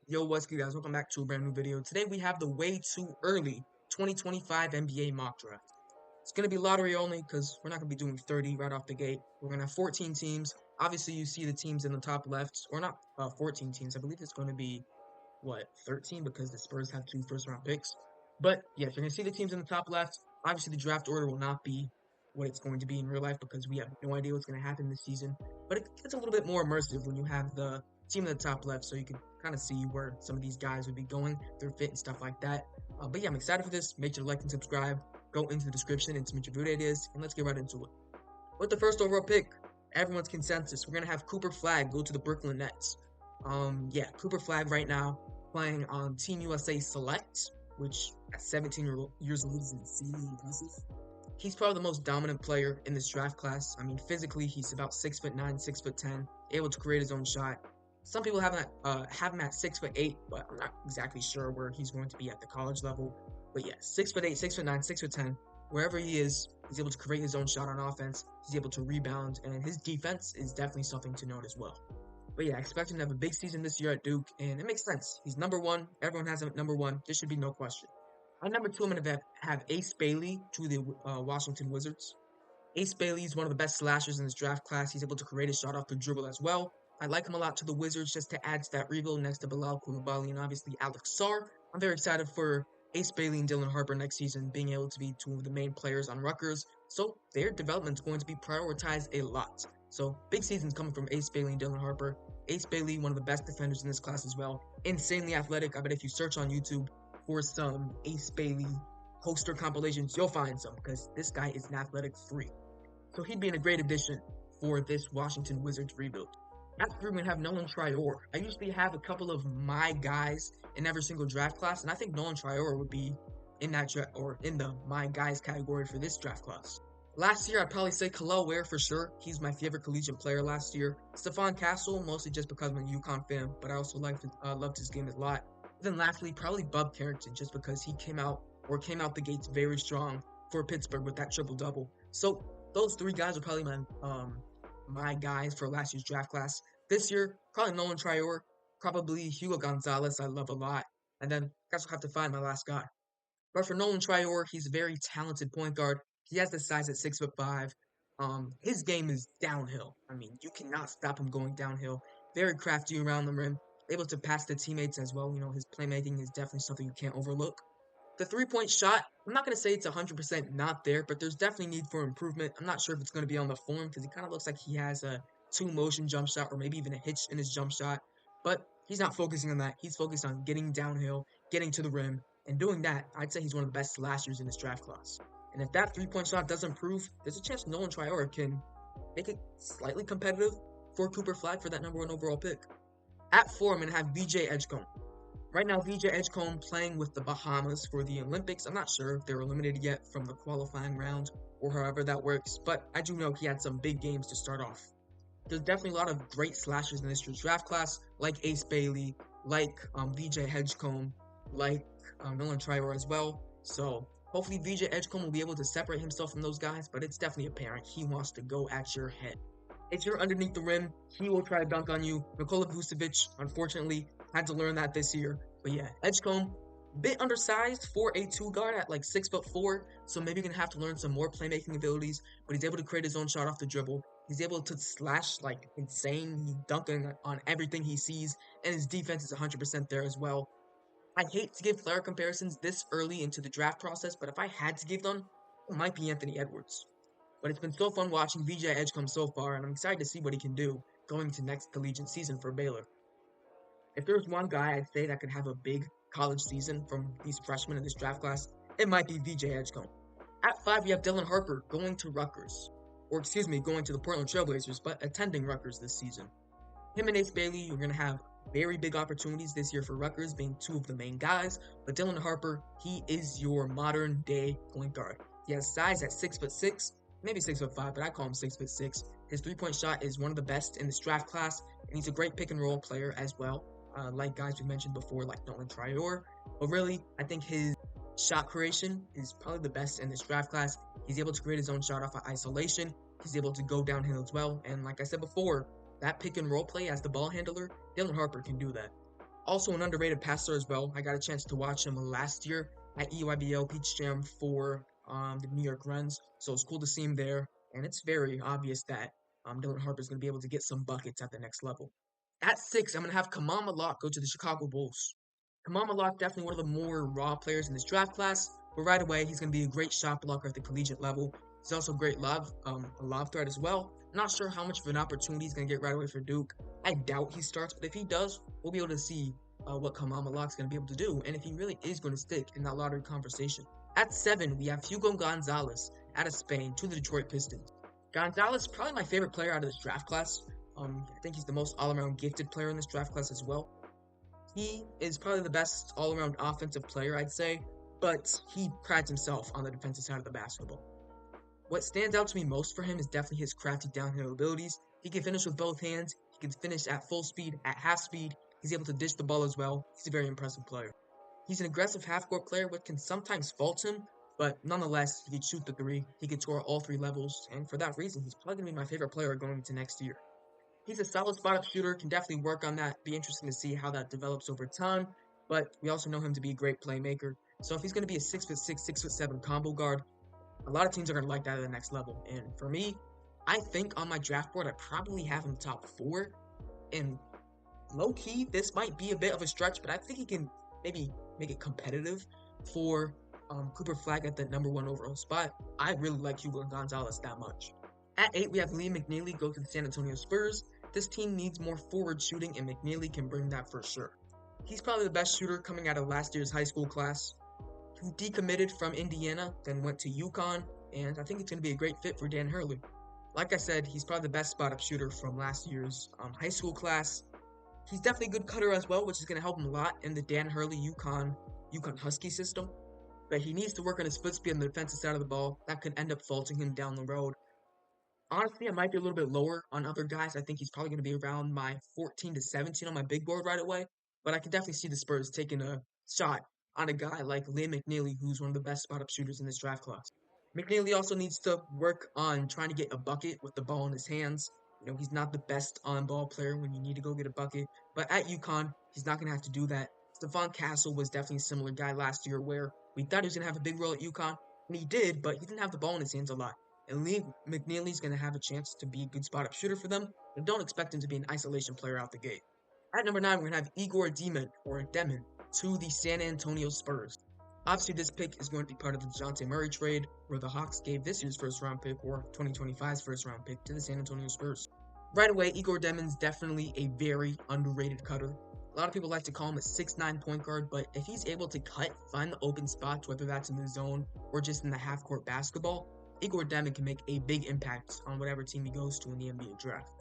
Yo, what's good, guys? Welcome back to a brand new video. Today we have the way too early 2025 NBA mock draft. It's going to be lottery only because we're not going to be doing 30 right off the gate. We're going to have 14 teams. Obviously, you see the teams in the top left, or not 14 teams. I believe it's going to be, 13 because the Spurs have 2 first-round picks. But, yes, you're going to see the teams in the top left. Obviously, the draft order will not be what it's going to be in real life because we have no idea what's going to happen this season. But it gets a little bit more immersive when you have the team in the top left, so you can kind of see where some of these guys would be going, their fit and stuff like that. But yeah, I'm excited for this. Make sure to like and subscribe. Go into the description and submit your video ideas, and let's get right into it. With the first overall pick, everyone's consensus, we're gonna have Cooper Flagg go to the Brooklyn Nets. Yeah, Cooper Flagg right now playing on Team USA Select, which at 17 years old is insanely impressive. He's probably the most dominant player in this draft class. I mean, physically, he's about 6'9", 6'10", able to create his own shot. Some people have him at 6'8", but I'm not exactly sure where he's going to be at the college level. But yeah, 6'8", 6'9", 6'10", wherever he is, he's able to create his own shot on offense. He's able to rebound, and his defense is definitely something to note as well. But yeah, I expect him to have a big season this year at Duke, and it makes sense. He's number one. Everyone has him at number one. There should be no question. At number two, I'm going to have Ace Bailey to the Washington Wizards. Ace Bailey is one of the best slashers in this draft class. He's able to create a shot off the dribble as well. I like him a lot to the Wizards just to add to that rebuild next to Bilal Coulibaly and obviously Alex Sarr. I'm very excited for Ace Bailey and Dylan Harper next season being able to be two of the main players on Rutgers. So their development is going to be prioritized a lot. So big seasons coming from Ace Bailey and Dylan Harper. Ace Bailey, one of the best defenders in this class as well. Insanely athletic. I bet if you search on YouTube for some Ace Bailey poster compilations, you'll find some because this guy is an athletic freak. So he'd be a great addition for this Washington Wizards rebuild. At 3, we're going to have Nolan Trier. I usually have a couple of my guys in every single draft class, and I think Nolan Trier would be in that in the my guys category for this draft class. Last year, I'd probably say Kel'el Ware for sure. He's my favorite collegiate player last year. Stephon Castle, mostly just because I'm a UConn fan, but I also loved his game a lot. Then lastly, probably Bub Carrington, just because he came out the gates very strong for Pittsburgh with that triple-double. So those 3 guys are probably my guys for last year's draft class. This year, probably Nolan Trier, probably Hugo Gonzalez, I love a lot. And then I guess I'll have to find my last guy. But for Nolan Trier, he's a very talented point guard. He has the size at 6'5". His game is downhill. I mean, you cannot stop him going downhill. Very crafty around the rim, able to pass to teammates as well. You know, his playmaking is definitely something you can't overlook. The 3-point shot, I'm not going to say it's 100% not there, but there's definitely need for improvement. I'm not sure if it's going to be on the form because he kind of looks like he has a 2-motion jump shot or maybe even a hitch in his jump shot. But he's not focusing on that. He's focused on getting downhill, getting to the rim, and doing that, I'd say he's one of the best slashers in this draft class. And if that 3-point shot doesn't improve, there's a chance Nolan Trier can make it slightly competitive for Cooper Flagg for that number 1 overall pick. At 4, I'm going to have VJ Edgecombe. Right now, VJ Edgecombe playing with the Bahamas for the Olympics. I'm not sure if they're eliminated yet from the qualifying round or however that works, but I do know he had some big games to start off. There's definitely a lot of great slashers in this year's draft class, like Ace Bailey, like VJ Edgecombe, like Nolan Trier as well. So hopefully VJ Edgecombe will be able to separate himself from those guys, but it's definitely apparent he wants to go at your head. If you're underneath the rim, he will try to dunk on you. Nikola Vucevic, unfortunately, had to learn that this year. But yeah, Edgecombe, bit undersized for a 2 guard at like 6'4", so maybe you're gonna have to learn some more playmaking abilities. But he's able to create his own shot off the dribble. He's able to slash like insane. He's dunking on everything he sees, and his defense is 100% there as well. I hate to give player comparisons this early into the draft process, but if I had to give them, it might be Anthony Edwards. But it's been so fun watching VJ Edgecombe so far, and I'm excited to see what he can do going to next collegiate season for Baylor. If there's one guy I'd say that could have a big college season from these freshmen in this draft class, it might be VJ Edgecombe. At 5, we have Dylan Harper going to Rutgers. Or excuse me, going to the Portland Trailblazers, but attending Rutgers this season. Him and Ace Bailey, you're going to have very big opportunities this year for Rutgers, being 2 of the main guys. But Dylan Harper, he is your modern day point guard. He has size at 6'6", maybe 6'5", but I call him 6'6". His 3-point shot is one of the best in this draft class, and he's a great pick and roll player as well. Like guys we mentioned before, like Nolan Trier. But really, I think his shot creation is probably the best in this draft class. He's able to create his own shot off of isolation. He's able to go downhill as well. And like I said before, that pick and roll play as the ball handler, Dylan Harper can do that. Also an underrated passer as well. I got a chance to watch him last year at EYBL Peach Jam for the New York Rens. So it's cool to see him there. And it's very obvious that Dylan Harper is going to be able to get some buckets at the next level. At 6, I'm going to have Kamama Lock go to the Chicago Bulls. Kamama Lock definitely one of the more raw players in this draft class, but right away he's going to be a great shot blocker at the collegiate level. He's also a great a lob threat as well. Not sure how much of an opportunity he's going to get right away for Duke. I doubt he starts, but if he does, we'll be able to see what Kamama Lock's going to be able to do, and if he really is going to stick in that lottery conversation. At 7, we have Hugo Gonzalez out of Spain to the Detroit Pistons. Gonzalez, probably my favorite player out of this draft class. I think he's the most all-around gifted player in this draft class as well. He is probably the best all-around offensive player, I'd say, but he prides himself on the defensive side of the basketball. What stands out to me most for him is definitely his crafty downhill abilities. He can finish with both hands. He can finish at full speed, at half speed. He's able to dish the ball as well. He's a very impressive player. He's an aggressive half-court player, which can sometimes fault him, but nonetheless, he can shoot the three. He can score all three levels, and for that reason, he's probably going to be my favorite player going into next year. He's a solid spot-up shooter, can definitely work on that. Be interesting to see how that develops over time, but we also know him to be a great playmaker. So if he's going to be a 6'6", 6'7" combo guard, a lot of teams are going to like that at the next level. And for me, I think on my draft board, I probably have him top 4. And low-key, this might be a bit of a stretch, but I think he can maybe make it competitive for Cooper Flagg at the number 1 overall spot. I really like Hugo Gonzalez that much. At 8, we have Liam McNeely go to the San Antonio Spurs. This team needs more forward shooting, and McNeely can bring that for sure. He's probably the best shooter coming out of last year's high school class, who decommitted from Indiana, then went to UConn, and I think it's going to be a great fit for Dan Hurley. Like I said, he's probably the best spot-up shooter from last year's high school class. He's definitely a good cutter as well, which is going to help him a lot in the Dan Hurley UConn Husky system. But he needs to work on his foot speed on the defensive side of the ball. That could end up faulting him down the road. Honestly, I might be a little bit lower on other guys. I think he's probably going to be around my 14 to 17 on my big board right away. But I can definitely see the Spurs taking a shot on a guy like Liam McNeely, who's one of the best spot-up shooters in this draft class. McNeely also needs to work on trying to get a bucket with the ball in his hands. You know, he's not the best on-ball player when you need to go get a bucket. But at UConn, he's not going to have to do that. Stephon Castle was definitely a similar guy last year where we thought he was going to have a big role at UConn. And he did, but he didn't have the ball in his hands a lot. And Lee McNeely's going to have a chance to be a good spot-up shooter for them, but don't expect him to be an isolation player out the gate. At number 9, we're going to have Igor Demon to the San Antonio Spurs. Obviously, this pick is going to be part of the DeJounte Murray trade, where the Hawks gave this year's first-round pick, or 2025's first-round pick, to the San Antonio Spurs. Right away, Igor Demon's definitely a very underrated cutter. A lot of people like to call him a 6'9" point guard, but if he's able to find the open spots, whether that's in the zone or just in the half-court basketball, Igor Demon can make a big impact on whatever team he goes to in the NBA draft.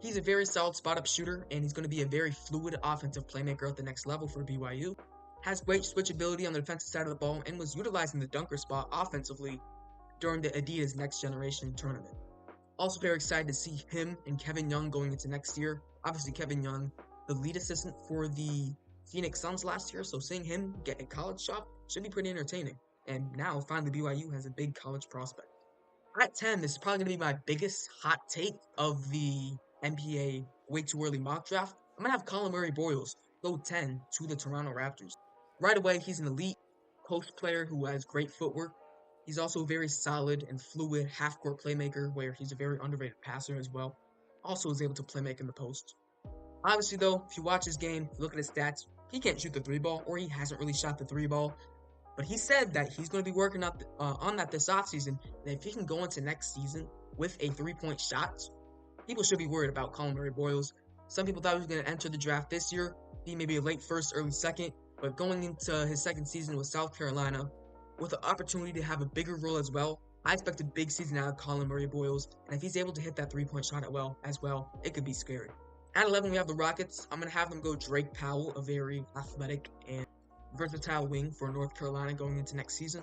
He's a very solid spot-up shooter, and he's going to be a very fluid offensive playmaker at the next level for BYU. Has great switchability on the defensive side of the ball, and was utilizing the dunker spot offensively during the Adidas Next Generation tournament. Also very excited to see him and Kevin Young going into next year. Obviously, Kevin Young, the lead assistant for the Phoenix Suns last year, so seeing him get a college shot should be pretty entertaining. And now, finally, BYU has a big college prospect. At 10, this is probably going to be my biggest hot take of the NBA way too early mock draft. I'm going to have Colin Boals go 10 to the Toronto Raptors. Right away, he's an elite post player who has great footwork. He's also a very solid and fluid half-court playmaker where he's a very underrated passer as well. Also is able to play make in the post. Obviously, though, if you watch his game, look at his stats, he can't shoot the 3-ball, or he hasn't really shot the 3-ball. But he said that he's going to be working on that this offseason. And if he can go into next season with a 3-point shot, people should be worried about Colin Boals. Some people thought he was going to enter the draft this year, be maybe a late first, early second. But going into his second season with South Carolina, with the opportunity to have a bigger role as well, I expect a big season out of Colin Boals. And if he's able to hit that 3-point shot as well, it could be scary. At 11, we have the Rockets. I'm going to have them go Drake Powell, a very athletic and versatile wing for North Carolina going into next season.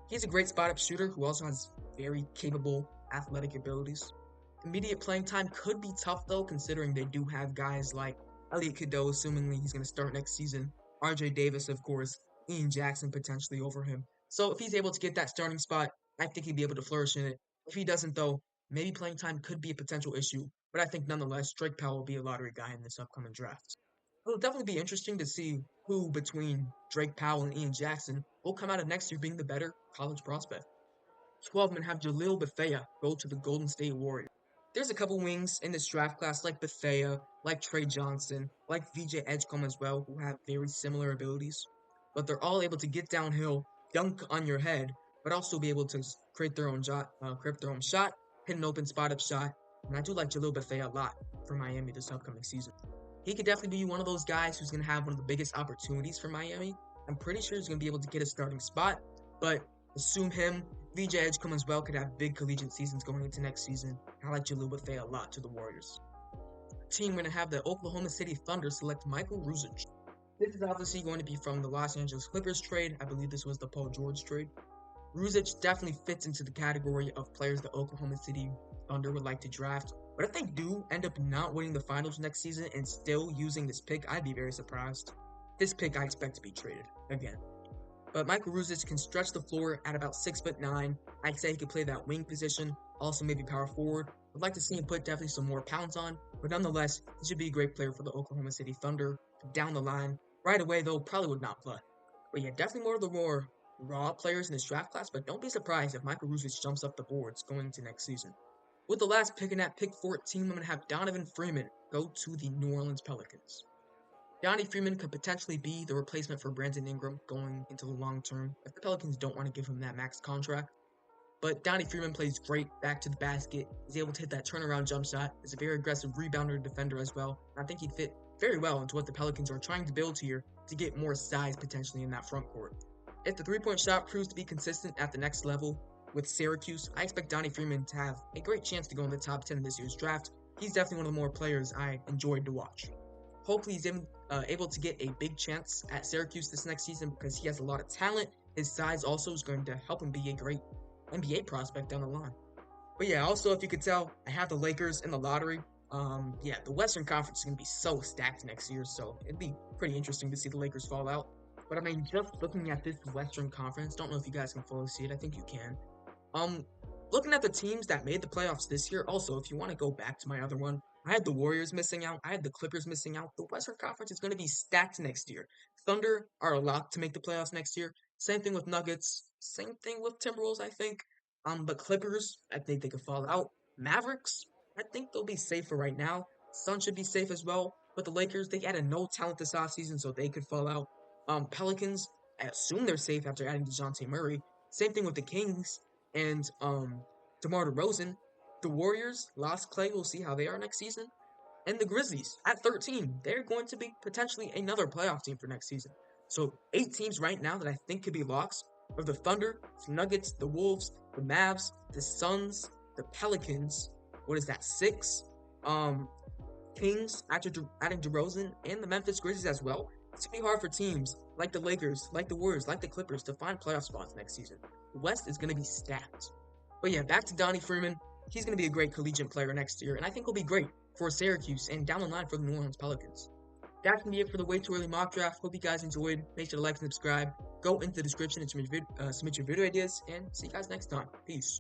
He's a great spot-up shooter who also has very capable athletic abilities. Immediate playing time could be tough, though, considering they do have guys like Elliot Cadeau, assumingly he's going to start next season, RJ Davis, of course, Ian Jackson potentially over him. So if he's able to get that starting spot, I think he'd be able to flourish in it. If he doesn't, though, maybe playing time could be a potential issue, but I think nonetheless, Drake Powell will be a lottery guy in this upcoming draft. It'll definitely be interesting to see who between Drake Powell and Ian Jackson will come out of next year being the better college prospect. 12, I'm going to have Jalil Betha go to the Golden State Warriors. There's a couple wings in this draft class like Bethea, like Trey Johnson, like VJ Edgecombe as well, who have very similar abilities. But they're all able to get downhill, dunk on your head, but also be able to create their own shot, hit an open spot up shot. And I do like Jalil Bethea a lot for Miami this upcoming season. He could definitely be one of those guys who's going to have one of the biggest opportunities for Miami. I'm pretty sure he's going to be able to get a starting spot, but assume him, VJ Edgecombe as well, could have big collegiate seasons going into next season. I like Jalil Betha a lot to the Warriors. Team, we're going to have the Oklahoma City Thunder select Michael Ruzic. This is obviously going to be from the Los Angeles Clippers trade. I believe this was the Paul George trade. Ruzic definitely fits into the category of players the Oklahoma City Thunder would like to draft. But if they do end up not winning the finals next season and still using this pick, I'd be very surprised. This pick I expect to be traded again. But Michael Ruzic can stretch the floor at about 6'9". I'd say he could play that wing position, also maybe power forward. I'd like to see him put definitely some more pounds on, but nonetheless, he should be a great player for the Oklahoma City Thunder down the line. Right away, though, probably would not play. But yeah, definitely more of the more raw players in this draft class, but don't be surprised if Michael Ruzic jumps up the boards going into next season. With the last pick in that pick 14, I'm going to have Donovan Freeman go to the New Orleans Pelicans. Donnie Freeman could potentially be the replacement for Brandon Ingram going into the long term if the Pelicans don't want to give him that max contract. But Donnie Freeman plays great back to the basket. He's able to hit that turnaround jump shot. Is a very aggressive rebounder defender as well. I think he'd fit very well into what the Pelicans are trying to build here to get more size potentially in that front court. If the three-point shot proves to be consistent at the next level with Syracuse, I expect Donnie Freeman to have a great chance to go in the top 10 in this year's draft. He's definitely one of the more players I enjoyed to watch. Hopefully he's able to get a big chance at Syracuse this next season because he has a lot of talent. His size also is going to help him be a great NBA prospect down the line. But yeah, also if you could tell, I have the Lakers in the lottery. Yeah, the Western Conference is going to be so stacked next year, so it'd be pretty interesting to see the Lakers fall out. But I mean, just looking at this Western Conference, don't know if you guys can fully see it. I think you can. Um, Looking at the teams that made the playoffs this year, also, if you want to go back to my other one, I had the Warriors missing out. I had the Clippers missing out. The Western Conference is going to be stacked next year. Thunder are a lock to make the playoffs next year. Same thing with Nuggets. Same thing with Timberwolves, I think. But Clippers, I think they could fall out. Mavericks, I think they'll be safe for right now. Suns should be safe as well. But the Lakers, they added no talent this offseason, so they could fall out. Pelicans, I assume they're safe after adding DeJounte Murray. Same thing with the Kings and DeMar DeRozan. The Warriors lost Clay. We'll see how they are next season. And the Grizzlies at 13, they're going to be potentially another playoff team for next season. So 8 teams right now that I think could be locks are the Thunder, the Nuggets, the Wolves, the Mavs, the Suns, the Pelicans. What is that? 6. Kings after adding DeRozan and the Memphis Grizzlies as well. It's gonna be hard for teams like the Lakers, like the Warriors, like the Clippers to find playoff spots next season. The West is gonna be stacked. But yeah, back to Donnie Freeman. He's gonna be a great collegiate player next year, and I think he'll be great for Syracuse and down the line for the New Orleans Pelicans. That's gonna be it for the way too early mock draft. Hope you guys enjoyed. Make sure to like and subscribe. Go into the description and submit your video ideas, and see you guys next time. Peace.